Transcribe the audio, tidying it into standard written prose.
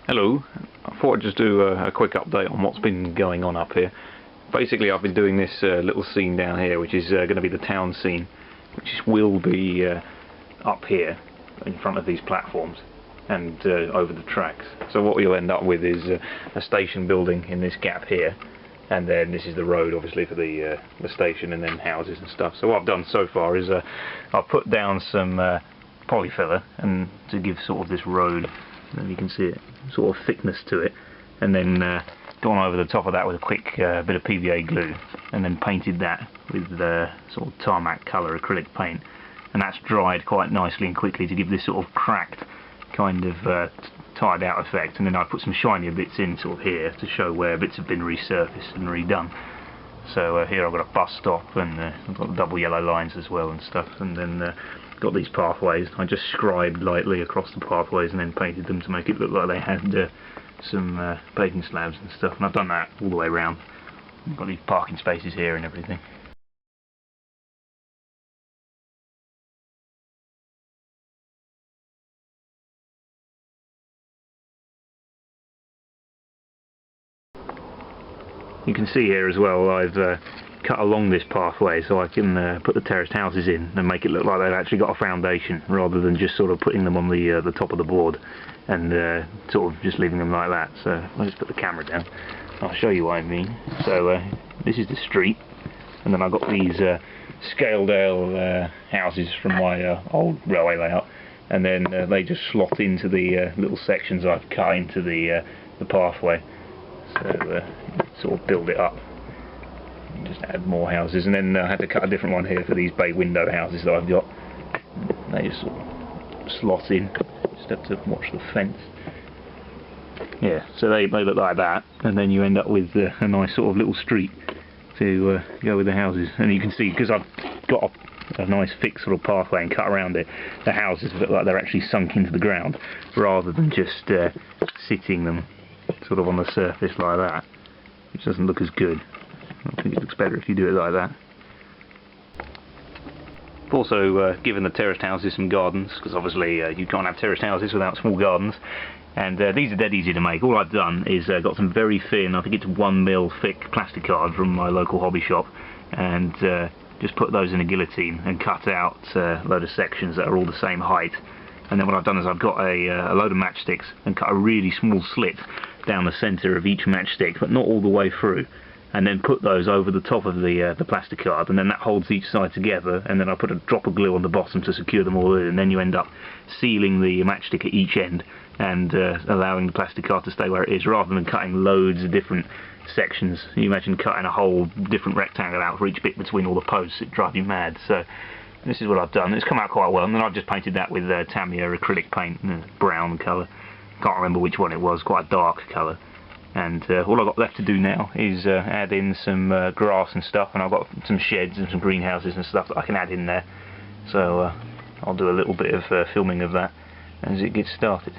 Hello, I thought I'd just do a quick update on what's been going on up here. Basically I've been doing this little scene down here, which is going to be the town scene, which will be up here in front of these platforms and over the tracks. So what you'll end up with is a station building in this gap here, and then this is the road obviously for the station, and then houses and stuff. So what I've done so far is I've put down some polyfiller and to give sort of this road, and you can see it, sort of thickness to it, and then gone over the top of that with a quick bit of PVA glue, and then painted that with the sort of tarmac colour acrylic paint, and that's dried quite nicely and quickly to give this sort of cracked kind of tired out effect. And then I put some shinier bits in sort of here to show where bits have been resurfaced and redone. So here I've got a bus stop, and I've got double yellow lines as well and stuff, and then got these pathways. I just scribed lightly across the pathways and then painted them to make it look like they had some paving slabs and stuff, and I've done that all the way around. I've got these parking spaces here and everything. You can see here as well I've cut along this pathway so I can put the terraced houses in and make it look like they've actually got a foundation, rather than just sort of putting them on the top of the board and sort of just leaving them like that. So I'll just put the camera down. I'll show you what I mean. So this is the street, and then I've got these Scaledale houses from my old railway layout, and then they just slot into the little sections I've cut into the pathway. So sort of build it up, just add more houses, and then I had to cut a different one here for these bay window houses that I've got. They just sort of slot in, just have to watch the fence. Yeah, so they look like that, and then you end up with a nice sort of little street to go with the houses. And you can see, because I've got a nice thick sort of pathway and cut around it, the houses look like they're actually sunk into the ground, rather than just sitting them sort of on the surface like that, which doesn't look as good. I think it looks better if you do it like that. I've also given the terraced houses some gardens, because obviously you can't have terraced houses without small gardens, and these are dead easy to make. All I've done is got some very thin, I think it's 1mm thick plastic card from my local hobby shop, and just put those in a guillotine and cut out a load of sections that are all the same height. And then what I've done is I've got a load of matchsticks and cut a really small slit down the centre of each matchstick, but not all the way through, and then put those over the top of the plastic card, and then that holds each side together, and then I put a drop of glue on the bottom to secure them all in, and then you end up sealing the matchstick at each end and allowing the plastic card to stay where it is, rather than cutting loads of different sections. You imagine cutting a whole different rectangle out for each bit between all the posts, it'd drive you mad. So this is what I've done. It's come out quite well, and then I've just painted that with Tamiya acrylic paint, brown colour. Can't remember which one it was, quite a dark colour. And all I've got left to do now is add in some grass and stuff, and I've got some sheds and some greenhouses and stuff that I can add in there. So I'll do a little bit of filming of that as it gets started.